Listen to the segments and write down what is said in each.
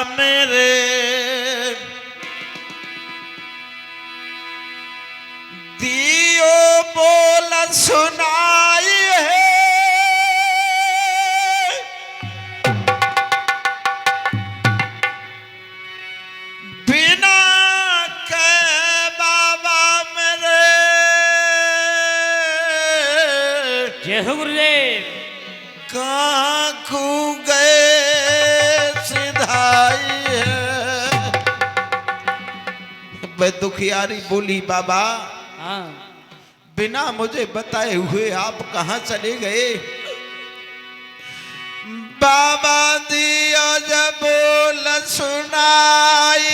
मेरे दियो बोल सुनाई है बिना के बाबा मेरे। जय हो गुरुदेव। कहाँ खो गए सिधाई है। मैं दुखियारी बोली बाबा हाँ बिना मुझे बताए हुए आप कहाँ चले गए। बाबा दिया जब बोल सुनाई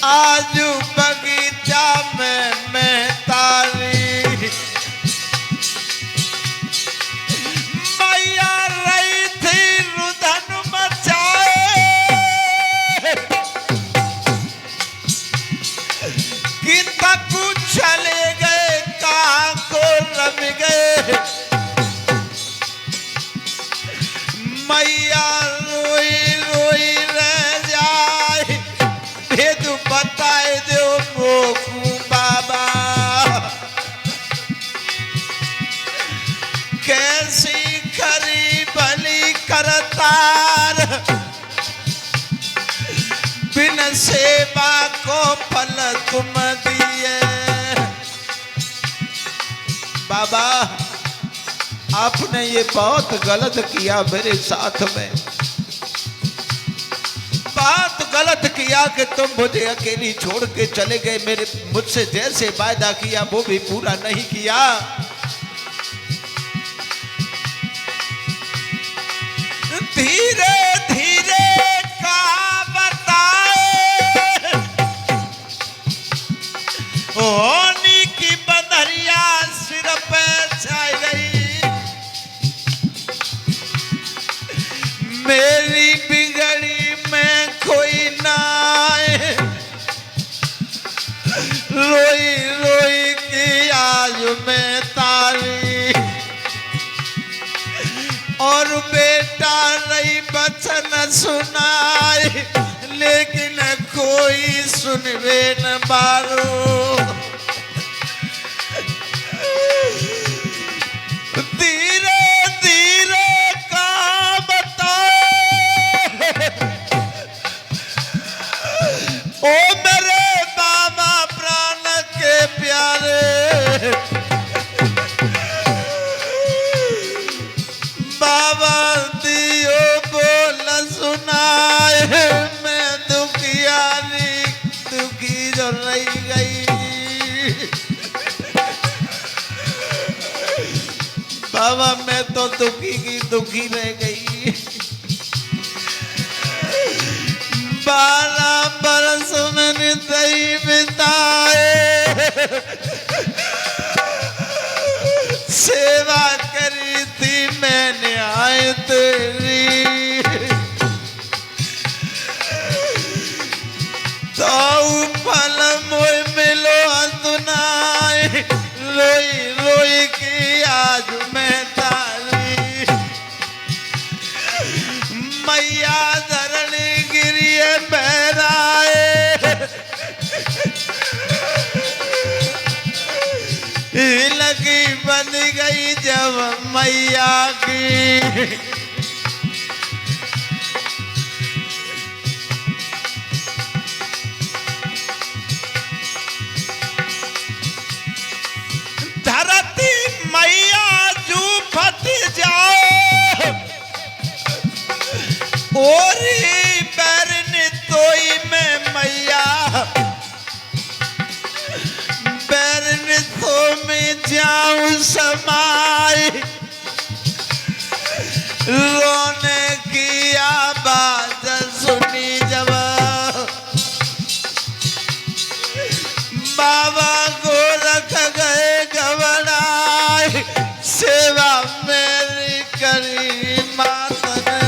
आज बगीचा में मैं तारी मैया रही थी रुदन मचाए कि तक चले गए कहाँ को रम गए। मैया रोई रोई रह जाए भेद बताए दो मोकू बाबा कैसी खरी भली करतार बिन सेवा को फल तुम दिए। बाबा आपने ये बहुत गलत किया मेरे साथ में। बहुत गलत किया कि तुम मुझे अकेली छोड़ के चले गए। मेरे मुझसे जैसे वायदा किया वो भी पूरा नहीं किया। धीरे धीरे का बताए होनी की बदरिया सिर पे छाई गई। मेरी बिगड़ी में कोई ना आए रोई रोई की आज मैं तारी और बेटा नहीं बचन सुनाए लेकिन कोई सुनवे न बारो। धीरे धीरे का बताए ओ मेरे बाबा प्राण के प्यारे। बाबा दियो बोल सुनाए मैं दुखियारी दुखी जो रही गई। बाबा मैं तो दुखी की दुखी रह गई। 12 बरस मैंने दही बिताए सेवा करी थी मैंने आए तेरी तो फल मोय मिलो सुनाए रोई रोई की आज मैं तारी। मैया धरणी गिरिए बहराए लगी बन गई जब मैया की। धरती मैया जू फट जाओ ओरी बैरन तोई में मैया बैरन तो में जाऊं समाए रोने की आवाज सुनी जब बाबा को रख गए घबराए सेवा मेरी करी मात ने।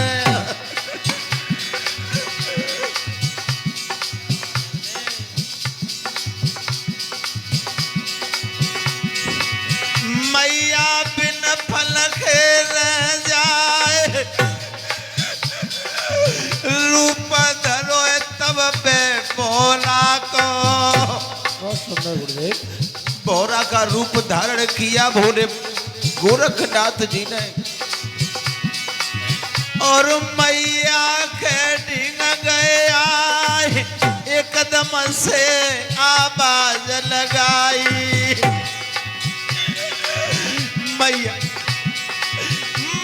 मैया बिन फल के रह जाए बहुत सुंदर गुरुदेव। भौरा का रूप धारण किया भोले गोरखनाथ जी ने और मैया के ढींग गया एकदम से आवाज लगाई। मैया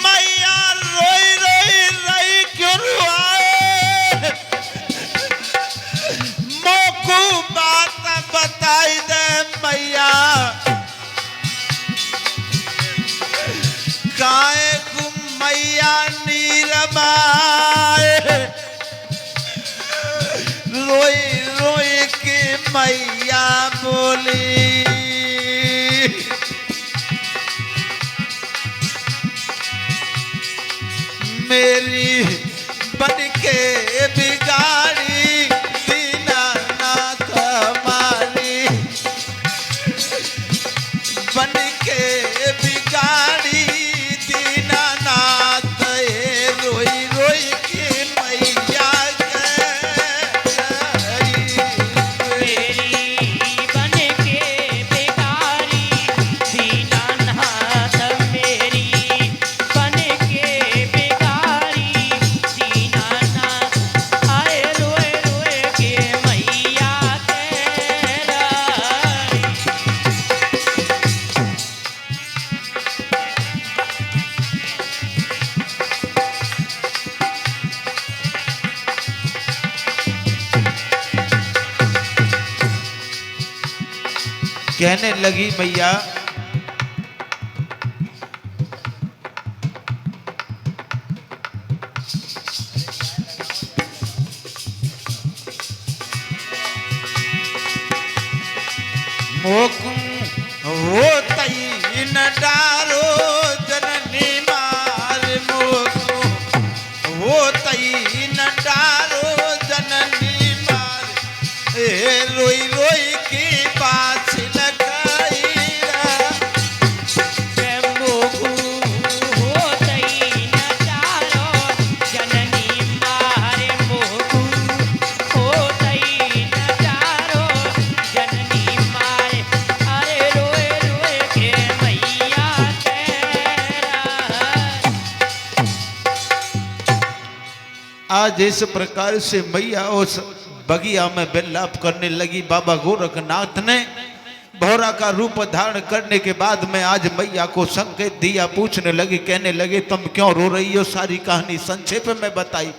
मैया रोई रोई रही क्यों रुआए मोकू बात बताई दे मैया काहे को मैया नीरमाए रोई रोई के मैया बोली मेरी बन के बिगाड़ी दीनानाथ हमारी बन के बिगाड़ी दीनानाथ ये रोई रोई के मैया मेरी बन के बेकारी दीनानाथ मेरी बन के बेकारी दीनानाथ आए रोए रोए के मैया तेरा कहने लगी मैया मोकू हो तई न डारो जननी मार मोकू हो तई न डारो जननी मार ए रोई रोई की पास लगाई मोगू होतई न चारो जननी मारे मोगू होतई न चारो जननी मारे अरे रोए रोए के मैया तेरा आज इस प्रकार से मैया उस बगिया में विलाप करने लगी। बाबा गोरखनाथ ने भौरा का रूप धारण करने के बाद में आज मैया को संकेत दिया। पूछने लगी कहने लगे तुम क्यों रो रही हो। सारी कहानी संक्षेप में बताई।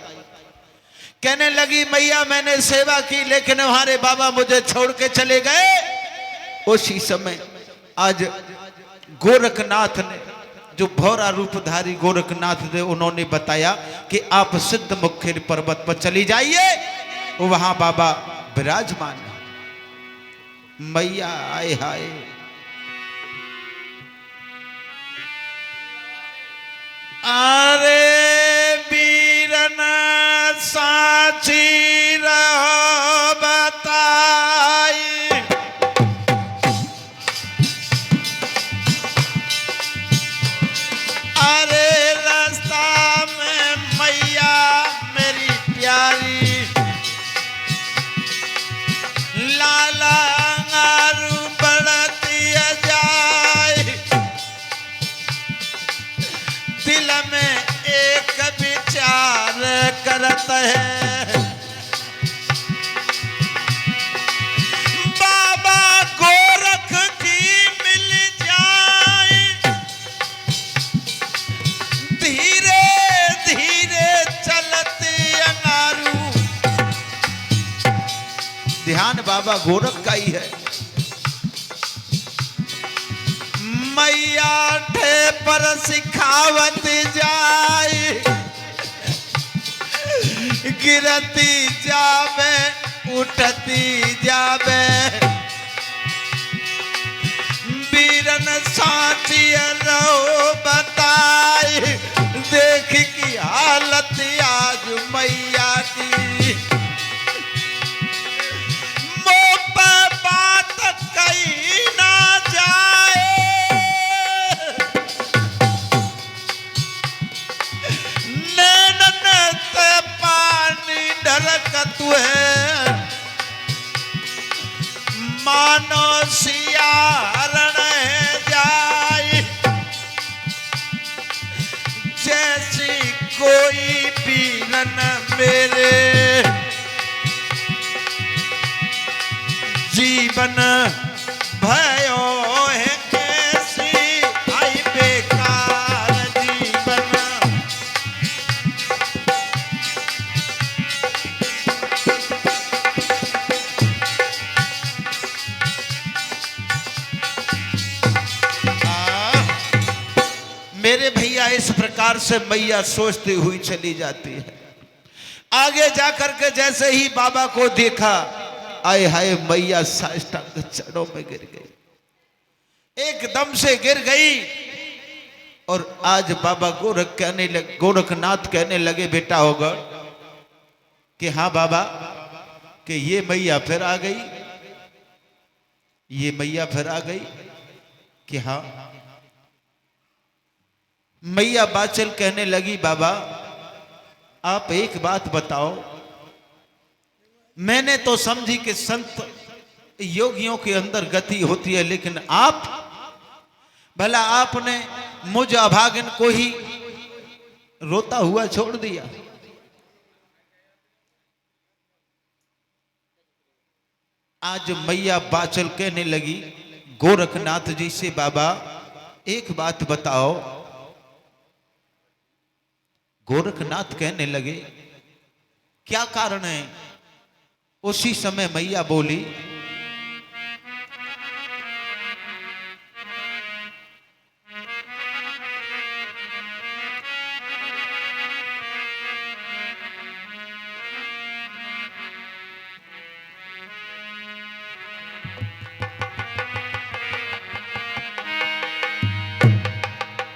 कहने लगी मैया मैंने सेवा की लेकिन हमारे बाबा मुझे छोड़ के चले गए। उसी समय आज गोरखनाथ ने जो भौरा रूपधारी गोरखनाथ थे उन्होंने बताया कि आप सिद्ध मुखेर पर्वत पर चली जाइए वहां बाबा विराजमान है। मैया आए हाय अरे वीरन साची रहो बताई अरे रास्ता में मैया मेरी प्यारी लाला अंगारू बढ़ती जाए दिल में एक विचार करत है बाबा गोरख की मिल जाए धीरे धीरे चलती अंगारू ध्यान बाबा गोरख का ही है। मैया ठे पर सिखावत जाए गिरती जावे उठती जावे वीरन साची रहो बताए देख की हालत आज मैया की बात कही ना जाए नैनन ते पानी ढरकत है मानो सियारण जाए, जैसी कोई पीलन मेरे जीवन भयो है, कैसी आई बेकार जीवन। मेरे भैया इस प्रकार से मैया सोचती हुई चली जाती है। आगे जाकर के जैसे ही बाबा को देखा, आए हाय मैया साष्टांग चरणों में गिर गई, एकदम से गिर गई। और आज बाबा गोरखनाथ कहने लगे, बेटा होगा कि हाँ बाबा, कि ये मैया फिर आ गई, ये मैया फिर आ गई कि हाँ। मैया बाचल कहने लगी, बाबा आप एक बात बताओ, मैंने तो समझी कि संत योगियों के अंदर गति होती है, लेकिन आप, भला आपने मुझ अभागन को ही रोता हुआ छोड़ दिया। आज मैया बाचल कहने लगी गोरखनाथ जी से, बाबा एक बात बताओ। गोरखनाथ कहने लगे, क्या कारण है? उसी समय मैया बोली,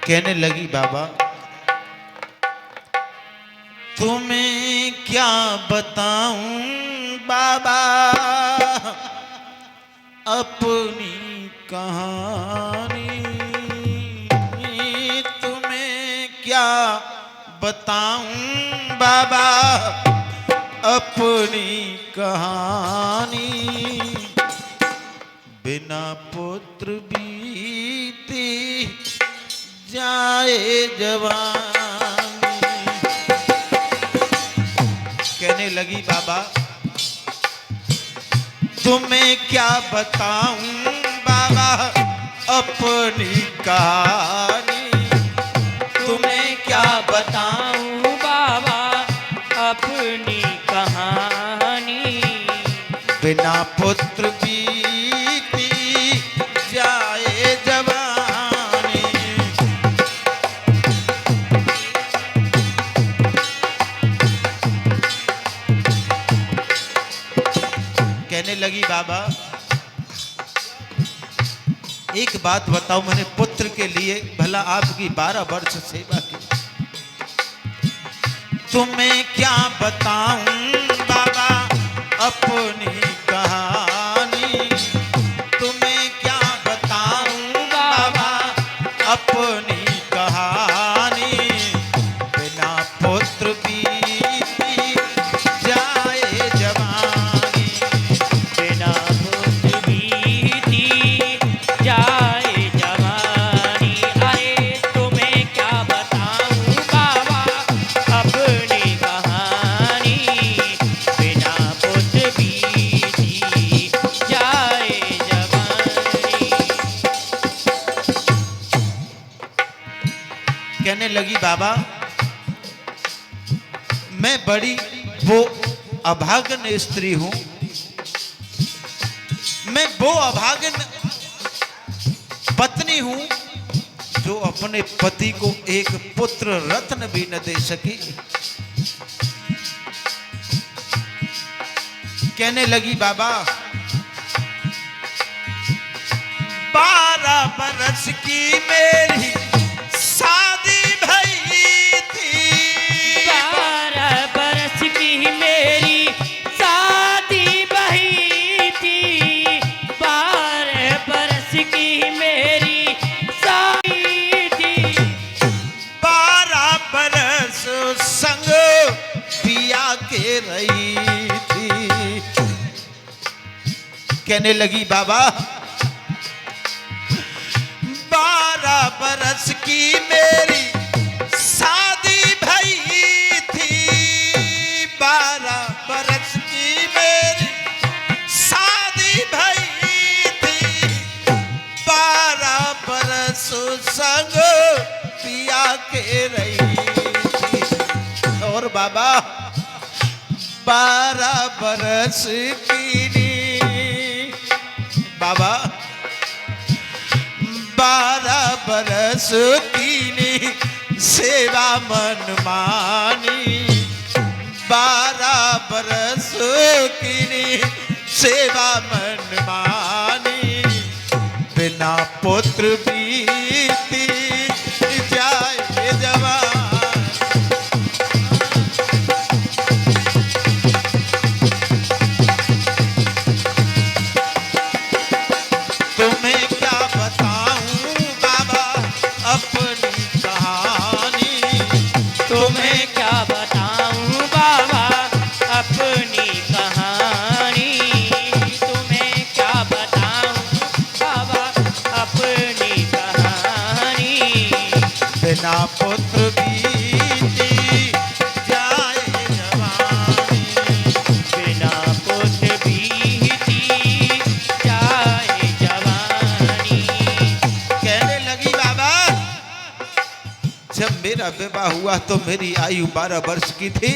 कहने लगी, बाबा तुम्हें क्या बताऊं बाबा अपनी कहानी, तुम्हें क्या बताऊं बाबा अपनी कहानी। बिना पुत्र बीती जाए जवानी। कहने लगी, बाबा तुम्हें क्या बताऊं बाबा अपनी कहानी, तुम्हें क्या बताऊं बाबा अपनी कहानी। बिना पुत्र बीती जाए जवानी। कहने लगी, बाबा एक बात बताओ, मैंने पुत्र के लिए भला आपकी 12 वर्ष सेवा की, तुम्हें क्या बताऊं बाबा अपनी कहानी, तुम्हें क्या बताऊं बाबा अपनी कहानी। बिना पुत्र बीती जाए जवानी। बिना पुत्र बीती जाए जवानी। अरे तुम्हें क्या बताऊं बाबा अपनी कहानी। बिना पुत्र बीती जाए जवानी। कहने लगी, बाबा मैं बड़ी वो अभागन स्त्री हूं, मैं वो अभागन पत्नी हूं जो अपने पति को एक पुत्र रत्न भी न दे सकी। कहने लगी, बाबा 12 बरस की मेरी शादी भई थी। 12 बरस की मेरी शादी भई थी। 12 बरस की मेरी शादी थी। 12 बरस संग पिया के रही थी। कहने लगी बाबा 12 बरस की मेरी शादी भई थी, 12 बरस की मेरी शादी भई थी, 12 बरस संग पिया के रही थी। और बाबा 12 बरस की बाबा 12 बरस की सेवा मन मानी, 12 बरस की सेवा मन मानी, बिना पुत्र बीती जाए जवान। तुम्हें क्या बताऊं बाबा अपनी कहानी, तुम्हें क्या बताऊं बाबा अपनी कहानी, तुम्हें क्या बताऊं बाबा अपनी कहानी, बिना पुत्र बीती जाए जवानी, बिना पुत्र बीती जाए जवानी। कहने लगी बाबा जब मेरा विवाह हुआ तो मेरी आयु 12 वर्ष की थी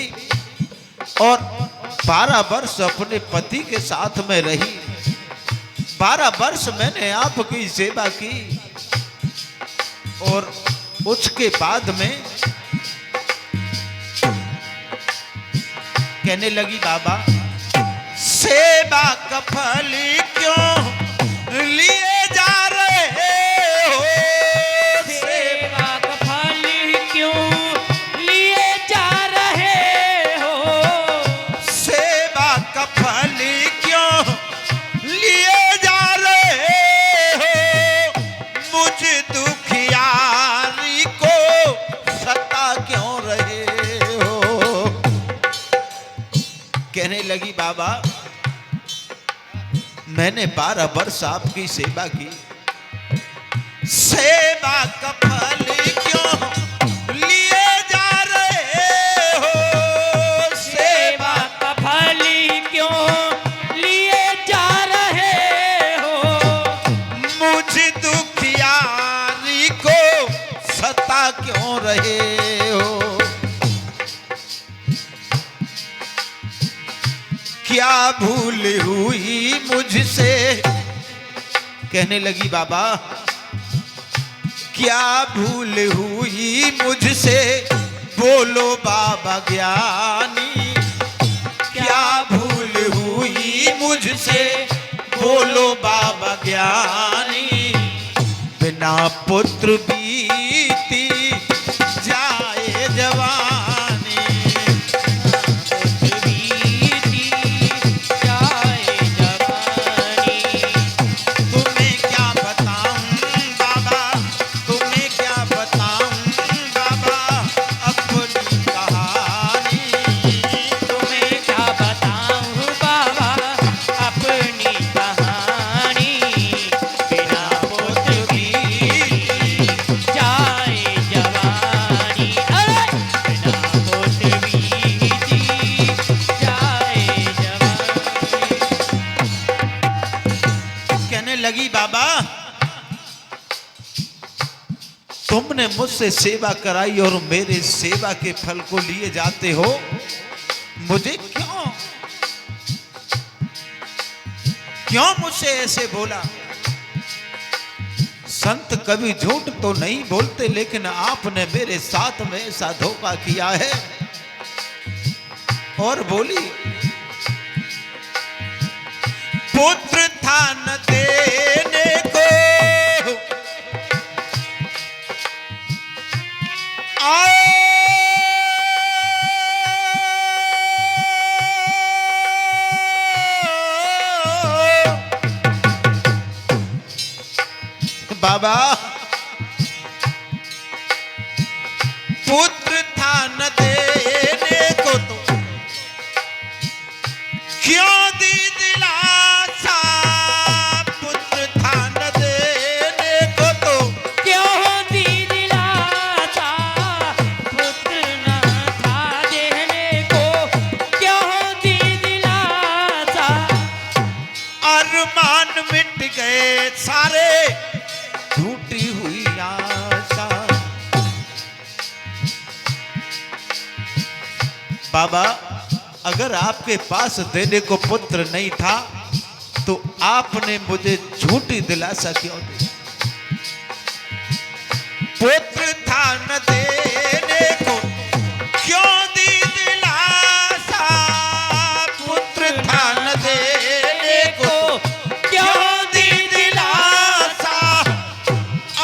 और 12 वर्ष अपने पति के साथ में रही, 12 वर्ष मैंने आपकी सेवा की और उसके बाद में कहने लगी बाबा सेवा का फल क्यों लिए जा रहे हो, सेवा का फल क्यों लिए जा रहे हो, सेवा का फल क्यों लिए जा रहे हो, मुझ दुखियारी को सता क्यों रहे हो। कहने लगी बाबा मैंने 12 वर्ष आपकी सेवा की, सेवा का फल क्यों लिए जा रहे हो, सेवा का फल क्यों लिए जा रहे हो, मुझ दुखियारी को सता क्यों रहे हो। क्या भूल हुई मुझसे, कहने लगी बाबा क्या भूल हुई मुझसे, बोलो बाबा ज्ञानी, क्या भूल हुई मुझसे, बोलो बाबा ज्ञानी, बिना पुत्र बीती जाए जवानी, बीती जाए जवानी। तुम्हें क्या बताऊं बाबा, तुम्हें क्या बताऊं बाबा अपनी कहानी, तुम्हें क्या बताऊं बाबा अपनी कहानी, बिना पुत्र बीती जाए जवानी, अरे बिना पुत्र बीती जाए जवानी। कहने लगी बाबा तुमने मुझसे सेवा कराई और मेरे सेवा के फल को लिए जाते हो, मुझे क्यों मुझसे ऐसे बोला। संत कभी झूठ तो नहीं बोलते, लेकिन आपने मेरे साथ में ऐसा धोखा किया है। और बोली पुत्र था न देने को, बाबा पुत्र था न देने को तो क्यों दी दिलासा, सारे झूठी हुई आशा। बाबा अगर आपके पास देने को पुत्र नहीं था तो आपने मुझे झूठी दिलासा क्यों दी? पुत्र था न देने को क्यों दी दिलासा? पुत्र था न देने को क्यों दी दिलासा?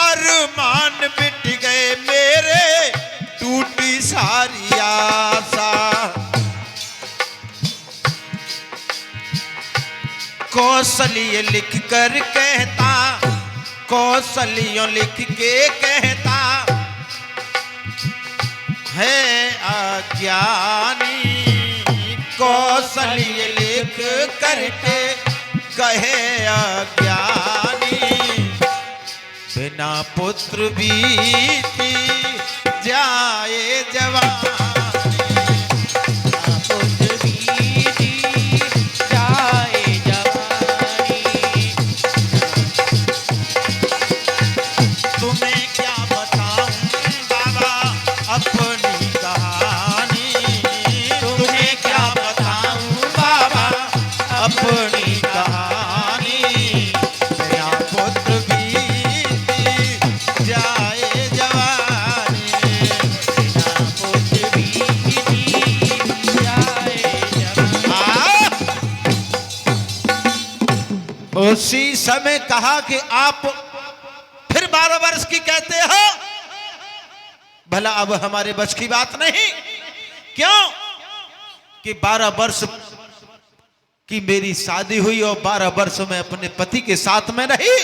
अरमान मिट गए मेरे, टूटी सारी आशा। कौशल्य लिख कर कहता, कौशल्यों लिख के कहता है अज्ञानी। कौशल्य लिख करके कहे अज्ञानी, बिना पुत्र बीती जाए जवानी। पुत्र बीती जाए जवानी। तुम्हें क्या बताऊं बाबा अपनी कहानी? तुम्हें क्या बताऊं बाबा अपनी कहानी? बिना पुत्र बीती जाए जवानी। बिना पुत्र बीती जाए जवानी। उसी समय कहा कि आप फिर 12 वर्ष की कहते हो? भला अब हमारे बस की बात नहीं। क्यों कि 12 वर्ष की मेरी शादी हुई और 12 वर्ष में अपने पति के साथ में रही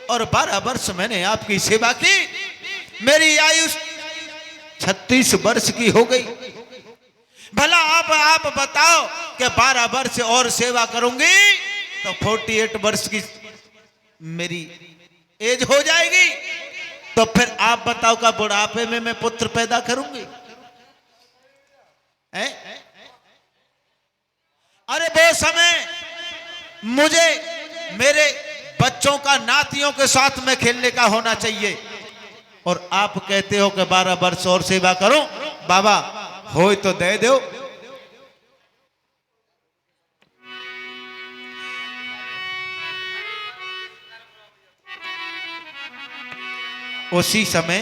और 12 वर्ष मैंने आपकी सेवा की। मेरी आयु 36 वर्ष की हो गई। भला आप बताओ कि 12 वर्ष और सेवा करूंगी तो 48 वर्ष की मेरी एज हो जाएगी। तो फिर आप बताओ का बुढ़ापे में मैं पुत्र पैदा करूंगी? है? अरे वो समय मुझे मेरे बच्चों का, नातियों के साथ में खेलने का होना चाहिए और आप कहते हो कि 12 वर्ष और सेवा करो। बाबा हो तो दे दो। उसी समय